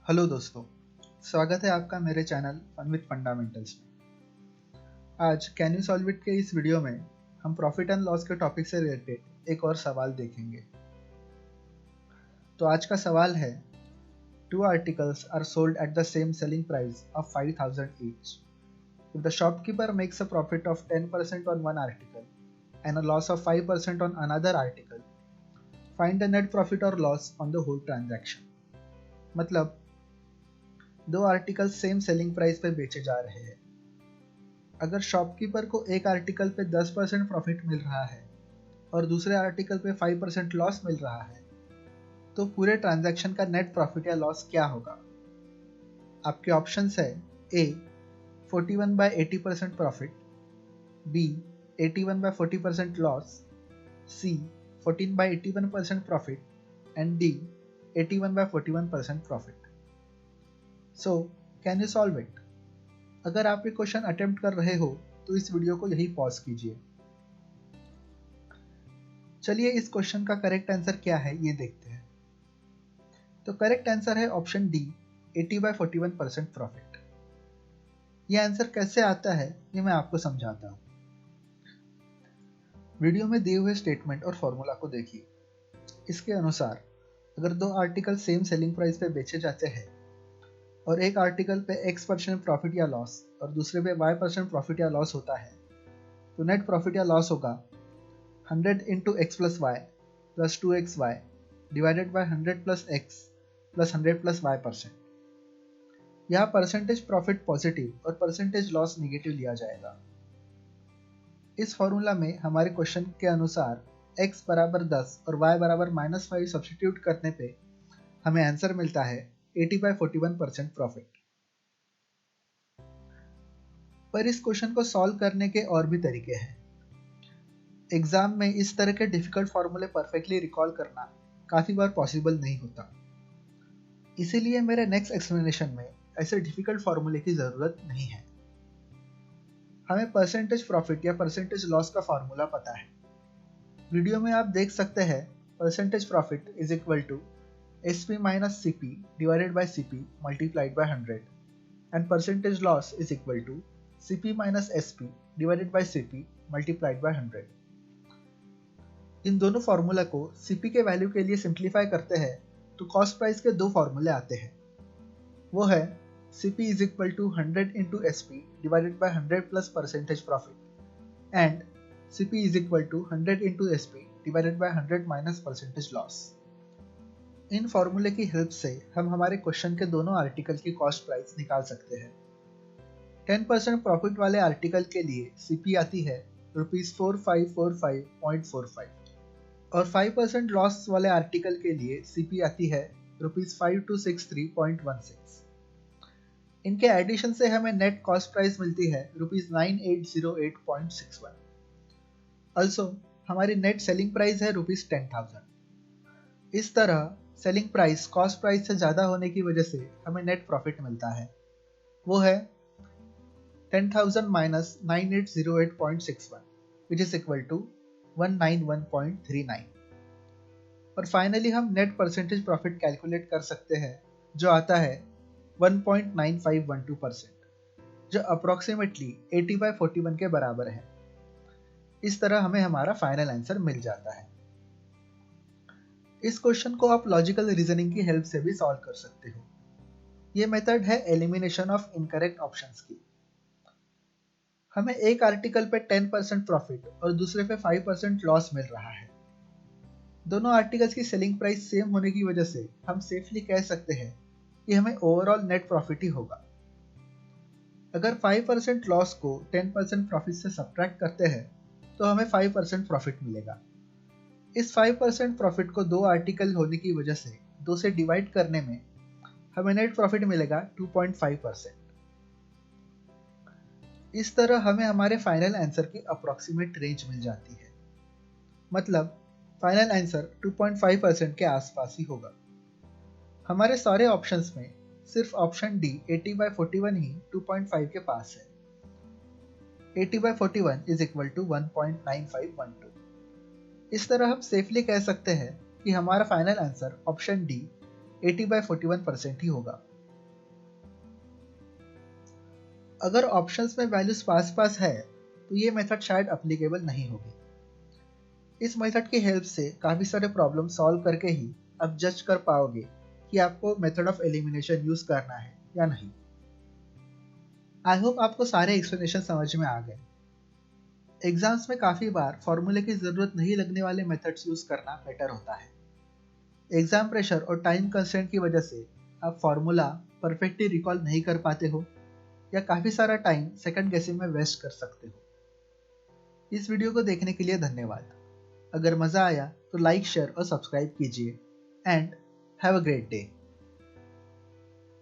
Hello दोस्तों, स्वागत है आपका मेरे चैनल फन विद फंडामेंटल्स में। आज कैन यू सॉल्व इट के इस वीडियो में हम प्रॉफिट एंड लॉस के टॉपिक से रिलेटेड एक और सवाल देखेंगे। तो आज का सवाल है, two articles are sold at the same selling price of 5000 each. If the shopkeeper makes a profit of 10% on one article and a loss of 5% on another article, find the net profit और loss on the whole transaction. मतलब दो article same selling price पे बेचे जा रहे हैं। अगर shopkeeper को एक आर्टिकल पे 10% प्रॉफिट मिल रहा है और दूसरे आर्टिकल पे 5% लॉस मिल रहा है, तो पूरे ट्रांजैक्शन का नेट प्रॉफिट या लॉस क्या होगा? आपके ऑप्शंस है A 41/80% profit, B 81/40% loss, C 14/81% profit and D 81/41% profit. So can you solve it? अगर आप ये क्वेश्चन अटेम्प्ट कर रहे हो तो इस वीडियो को यही पॉज कीजिए। चलिए इस क्वेश्चन का करेक्ट आंसर क्या है ये देखते हैं। तो करेक्ट आंसर है ऑप्शन डी 80/41% प्रॉफिट। ये आंसर कैसे आता है ये मैं आपको समझाता हूँ। वीडियो में दिए हुए स्टेटमेंट और फॉर्मूला को देखिए। इसके अनुसार अगर दो आर्टिकल सेम सेलिंग प्राइस पे बेचे जाते हैं और एक आर्टिकल पे x% प्रॉफिट या लॉस और दूसरे पे y% प्रॉफिट या लॉस होता है, तो नेट प्रॉफिट या लॉस होगा 100 into x plus y plus 2xy divided by 100 plus x plus 100 plus y%। यहाँ परसेंटेज प्रॉफिट पॉजिटिव और परसेंटेज लॉस नेगेटिव लिया जाएगा। इस फॉर्मूला में हमारे क्वेश्चन के अनुसार x बराबर 10 और y बराबर -5 सब्स्टिट्यूट करने पे हमें आंसर मिलता है 80/41% प्रॉफिट। पर इस क्वेश्चन को सॉल्व करने के और भी तरीके हैं। एग्जाम में इस तरह के डिफिकल्ट फॉर्मूले परफेक्टली रिकॉल करना काफ़ी बार पॉसिबल नहीं होता। इसीलिए मेरे नेक्स्ट एक्सप्लेनेशन में ऐसे डिफिकल्ट फॉर्मूले की ज़रूरत नहीं है। हमें परसेंटेज प्रॉफिट या परसेंटेज लॉस का फॉर्मूला पता है। वीडियो में आप देख सकते हैं percentage profit is equal to SP minus CP divided by CP multiplied by 100 and percentage loss is equal to CP minus SP divided by CP multiplied by 100। इन दोनों formula को CP के वैल्यू के लिए सिंप्लीफाई करते हैं तो cost price के दो फार्मूले आते हैं। वो है CP is equal to 100 into SP divided by 100 plus percentage profit and CP is equal to 100 into SP divided by 100 minus percentage loss। इन फॉर्मूले की हेल्प से हम हमारे क्वेश्चन के दोनों आर्टिकल की कॉस्ट प्राइस निकाल सकते हैं। 10% प्रॉफिट वाले आर्टिकल के लिए CP आती है ₹4545.45 और 5% लॉस वाले आर्टिकल के लिए CP आती है ₹5263.16। इनके एडिशन से हमें नेट कॉस्ट प्राइस मिलती है ₹9808.61। ऑल्सो हमारी नेट सेलिंग प्राइस है ₹10,000। इस तरह सेलिंग प्राइस कॉस्ट प्राइस से ज़्यादा होने की वजह से हमें नेट प्रॉफिट मिलता है। वो है 10,000 minus 9808.61 which is equal to 191.39। और फाइनली हम नेट परसेंटेज प्रॉफिट कैलकुलेट कर सकते हैं जो आता है 1.9512%, जो अप्रोक्सीमेटली 80/41 के बराबर है। इस तरह हमें हमारा फाइनल आंसर मिल जाता है। इस क्वेश्चन को आप लॉजिकल रीजनिंग की हेल्प से भी सॉल्व कर सकते हो। ये मेथड है एलिमिनेशन ऑफ इनकरेक्ट ऑप्शंस की। हमें एक आर्टिकल पे 10% प्रॉफिट और दूसरे पे 5% लॉस मिल रहा है। दोनों आर्टिकल्स की सेलिंग प्राइस सेम होने की वजह से हम सेफली कह सकते हैं कि हमें ओवरऑल नेट प्रॉफिट ही होगा। अगर 5% लॉस को 10% प्रॉफिट से सब्ट्रैक्ट करते हैं तो हमें 5% प्रॉफिट मिलेगा। इस 5% प्रॉफिट को दो आर्टिकल होने की वजह से 2 से डिवाइड करने में हमें नेट प्रॉफिट मिलेगा 2.5%। इस तरह हमें हमारे फाइनल आंसर की अप्रॉक्सीमेट रेंज मिल जाती है। मतलब फाइनल आंसर 2.5% के आसपास ही होगा। हमारे सारे ऑप्शंस में सिर्फ ऑप्शन डी 80/41 ही 2.5 के पास है। 80/41 is equal to 1.9512। इस तरह हम सेफली कह सकते हैं कि हमारा फाइनल आंसर ऑप्शन डी 80/41% ही होगा। अगर ऑप्शंस में वैल्यूज पास पास है तो ये मेथड शायद अप्लीकेबल नहीं होगी। इस मेथड की हेल्प से काफ़ी सारे प्रॉब्लम सॉल्व करके ही आप जज कर पाओगे कि आपको मेथड ऑफ एलिमिनेशन यूज करना है या नहीं। आई होप आपको सारे एक्सप्लेनेशन समझ में आ गए। एग्जाम्स में काफ़ी बार फॉर्मूले की ज़रूरत नहीं लगने वाले मेथड्स यूज करना बेटर होता है। एग्जाम प्रेशर और टाइम कंस्ट्रेंट की वजह से आप फॉर्मूला परफेक्टली रिकॉल नहीं कर पाते हो या काफ़ी सारा टाइम सेकंड गेसिंग में वेस्ट कर सकते हो। इस वीडियो को देखने के लिए धन्यवाद। अगर मज़ा आया तो लाइक, शेयर और सब्सक्राइब कीजिए and have a great day.